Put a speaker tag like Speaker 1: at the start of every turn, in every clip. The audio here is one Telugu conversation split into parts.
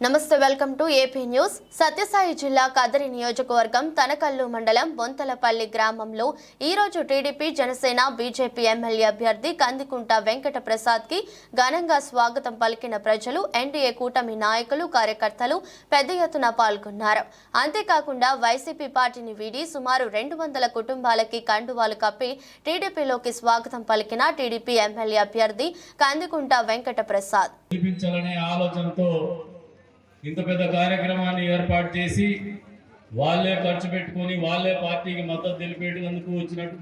Speaker 1: నమస్తే, welcome to AP News. Sathya Sai జిల్లా కదిరి నియోజకవర్గం తనకల్లు మండలం బొంతలపల్లి గ్రామంలో ఈ రోజు టీడీపీ, జనసేన, బీజేపీ ఎమ్మెల్యే అభ్యర్థి కందికుంట వెంకట ప్రసాద్ కి ఘనంగా స్వాగతం పలికిన ప్రజలు, ఎన్డీఏ కూటమి నాయకులు, కార్యకర్తలు పెద్ద ఎత్తున పాల్గొన్నారు. అంతేకాకుండా వైసీపీ పార్టీని వీడి సుమారు 200 కుటుంబాలకి కండువాలు కప్పి టీడీపీలోకి స్వాగతం పలికిన టీడీపీ ఎమ్మెల్యే అభ్యర్థి కందికుంట వెంకట ప్రసాద్.
Speaker 2: ఇంత పెద్ద కార్యక్రమాన్ని ఏర్పాటు చేసి వాళ్ళే ఖర్చు పెట్టుకొని వాళ్ళే పార్టీకి మద్దతు తెలిపేందుకు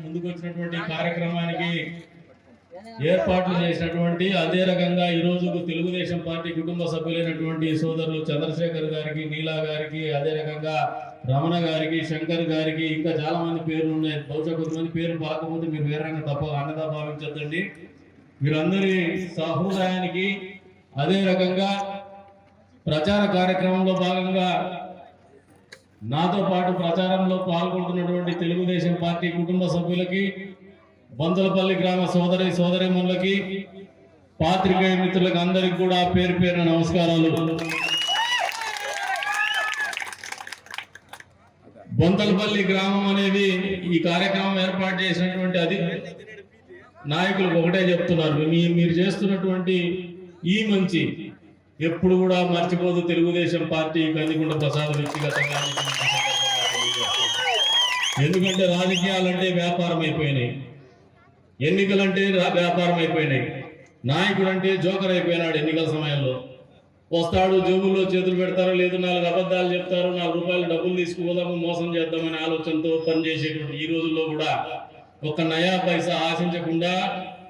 Speaker 2: ముందుకు వచ్చినటువంటి కార్యక్రమానికి ఏర్పాట్లు చేసినటువంటి అదే రకంగా ఈ రోజు తెలుగుదేశం పార్టీ కుటుంబ సభ్యులైనటువంటి సోదరులు చంద్రశేఖర్ గారికి, నీలా గారికి, అదే రకంగా రమణ గారికి, శంకర్ గారికి, ఇంకా చాలా మంది పేర్లు ఉన్నాయి. బహుశా కొంతమంది పేర్లు పాకపోతే మీరు వేరంగా తప్ప అన్నదా భావించద్దండి. వీరందరి సహృదయానికి అదే రకంగా ప్రచార కార్యక్రమంలో భాగంగా నాతో పాటు ప్రచారంలో పాల్గొంటున్నటువంటి తెలుగుదేశం పార్టీ కుటుంబ సభ్యులకి, బొంతలపల్లి గ్రామ సోదరీమణులకి, పాత్రికేయ మిత్రులకు అందరికి కూడా పేరు పేరున నమస్కారాలు. బొంతలపల్లి గ్రామం అనేది ఈ కార్యక్రమం ఏర్పాటు చేసినటువంటి నాయకులకు ఒకటే చెప్తున్నారు, మీరు చేస్తున్నటువంటి ఈ మంచి ఎప్పుడు కూడా మర్చిపోదు తెలుగుదేశం పార్టీ కందికుంట ప్రసాద్ వ్యక్తిగతంగా. ఎందుకంటే రాజకీయాలంటే వ్యాపారం అయిపోయినాయి, ఎన్నికలంటే వ్యాపారం అయిపోయినాయి. నాయకుడు అంటే జోకర్ అయిపోయినాడు. ఎన్నికల సమయంలో వస్తాడు, జేబుల్లో చేతులు పెడతారు, లేదు 4 అబద్ధాలు చెప్తారు, 4 రూపాయలు డబ్బులు తీసుకుపోదాము, మోసం చేద్దామనే ఆలోచనతో పనిచేసేటువంటి ఈ రోజుల్లో కూడా ఒక నయా పైసా ఆశించకుండా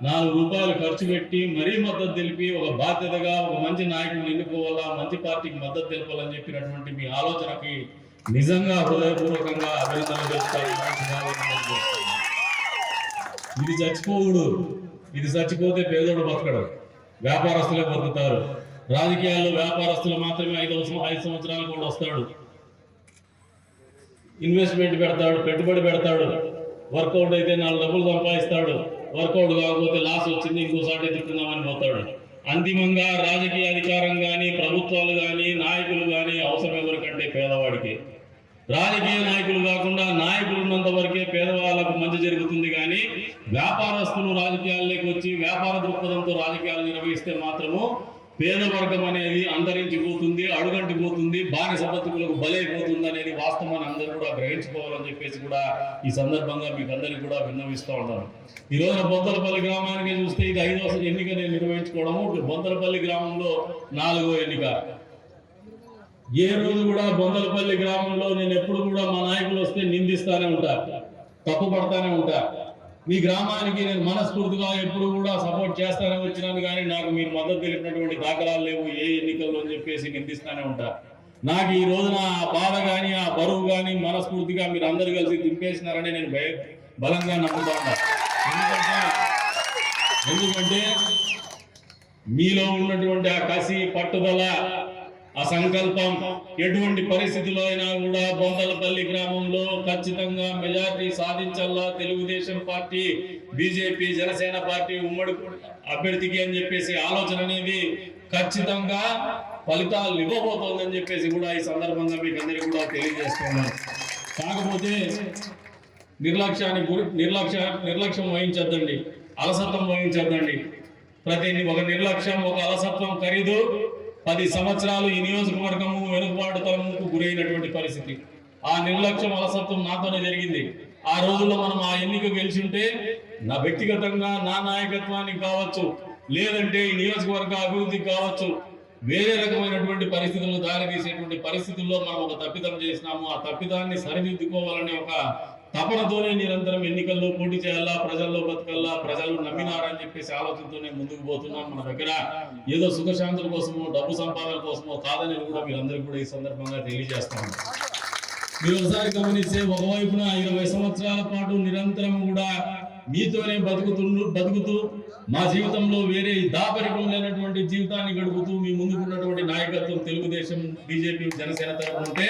Speaker 2: 4 రూపాయలు ఖర్చు పెట్టి మరీ మద్దతు తెలిపి ఒక బాధ్యతగా ఒక మంచి నాయకుడిని ఎన్నుకోవాలా, మంచి పార్టీకి మద్దతు తెలపాలని చెప్పినటువంటి మీ ఆలోచనకి నిజంగా హృదయపూర్వకంగా అభినందనలు తెలుపుతారు. ఇది చచ్చిపోవుడు, ఇది చచ్చిపోతే పేదోడు బతకడు, వ్యాపారస్తులే బతుకుతారు. రాజకీయాల్లో వ్యాపారస్తులు మాత్రమే 5 సంవత్సరాలు కూడా వస్తాడు, ఇన్వెస్ట్మెంట్ పెడతాడు, పెట్టుబడి పెడతాడు, వర్కౌట్ అయితే 4 డబ్బులు సంపాదిస్తాడు, వర్కౌట్ కాకపోతే లాస్ వచ్చింది ఇంకోసారి తిట్టుకుందామని పోతాడు. అంతిమంగా రాజకీయ అధికారం కానీ, ప్రభుత్వాలు కానీ, నాయకులు కానీ అవసరం ఎవరికంటే పేదవాడికి. రాజకీయ నాయకులు కాకుండా నాయకులు ఉన్నంత వరకే పేదవాళ్ళకు మంచి జరుగుతుంది. కానీ వ్యాపారస్తులు రాజకీయాల్లోకి వచ్చి వ్యాపార దృక్పథంతో రాజకీయాలు నిర్వహిస్తే మాత్రము పేదవర్గం అనేది అంతరించిపోతుంది, అడుగంటిపోతుంది, బానిస బతుకులకు బలైపోతుంది అనేది వాస్తవాన్ని అందరూ కూడా గ్రహించుకోవాలని చెప్పేసి కూడా ఈ సందర్భంగా మీకు అందరికీ కూడా విన్నవిస్తూ ఉంటాను. ఈ రోజున బొంతలపల్లి గ్రామానికి చూస్తే ఇది 5వ ఎన్నిక నేను నిర్వహించుకోవడము. బొంతలపల్లి గ్రామంలో 4వ ఎన్నిక. ఏ రోజు కూడా బొంతలపల్లి గ్రామంలో నేను ఎప్పుడు కూడా మా నాయకులు వస్తే నిందిస్తానే ఉంటా, తప్పు పడతానే ఉంటా. మీ గ్రామానికి నేను మనస్ఫూర్తిగా ఎప్పుడు కూడా సపోర్ట్ చేస్తానే వచ్చినాను, కానీ నాకు మీరు మద్దతు తెలిపినటువంటి దాఖలాలు లేవు ఏ ఎన్నికల్లో అని చెప్పేసి నిందిస్తానే ఉంటా. నాకు ఈ రోజున ఆ బాధ కానీ, ఆ బరువు కానీ మనస్ఫూర్తిగా మీరు అందరు కలిసి దింపేసినారని నేను బలంగా నమ్ముతా ఉన్నా. ఎందుకంటే మీలో ఉన్నటువంటి ఆ కసి, పట్టుదల, ఆ సంకల్పం ఎటువంటి పరిస్థితుల్లో అయినా కూడా బొంతలపల్లి గ్రామంలో ఖచ్చితంగా మెజార్టీ సాధించాలా Telugu Desam party, BJP, Janasena party ఉమ్మడి అభ్యర్థికి అని చెప్పేసి ఆలోచన అనేది ఖచ్చితంగా ఫలితాలు ఇవ్వబోతోందని చెప్పేసి కూడా ఈ సందర్భంగా మీకు అందరికీ కూడా తెలియజేస్తున్నాను. కాకపోతే నిర్లక్ష్యం వహించద్దండి, అలసత్వం వహించద్దండి. ఒక నిర్లక్ష్యం, ఒక అలసత్వం ఖరీదు 10 సంవత్సరాలు ఈ నియోజకవర్గము వెనుకబాటుతనంకు గురైనటువంటి పరిస్థితి. ఆ నిర్లక్ష్యం, అలసత్వం నాతోనే జరిగింది. ఆ రోజుల్లో మనం ఆ ఎన్నిక గెలిచింటే నా వ్యక్తిగతంగా నా నాయకత్వానికి కావచ్చు, లేదంటే ఈ నియోజకవర్గ అభివృద్ధికి కావచ్చు, వేరే రకమైనటువంటి పరిస్థితులు దారితీసేటువంటి పరిస్థితుల్లో మనం ఒక తప్పిదం చేసినాము. ఆ తప్పిదాన్ని సరిదిద్దుకోవాలనే ఒక తపనతోనే నిరంతరం ఎన్నికల్లో పోటీ చేయాలా, ప్రజల్లో బతకల్లా, ప్రజలు నమ్మినారని చెప్పేసి ఆలోచనతోనే ముందుకు పోతున్నాం. మన దగ్గర ఏదో సుఖశాంతుల కోసమో, డబ్బు సంపాదన కోసమో కాదని కూడా మీరందరికీ కూడా ఈ సందర్భంగా తెలియజేస్తాము. మీరు ఒకసారి గమనిస్తే ఒకవైపున 20 సంవత్సరాల పాటు నిరంతరం కూడా మీతోనే బతుకుతూ మా జీవితంలో వేరే దాపరికం లేనటువంటి జీవితాన్ని గడుపుతూ మీ ముందుకున్నటువంటి నాయకత్వం తెలుగుదేశం, బీజేపీ, జనసేన తరఫు ఉంటే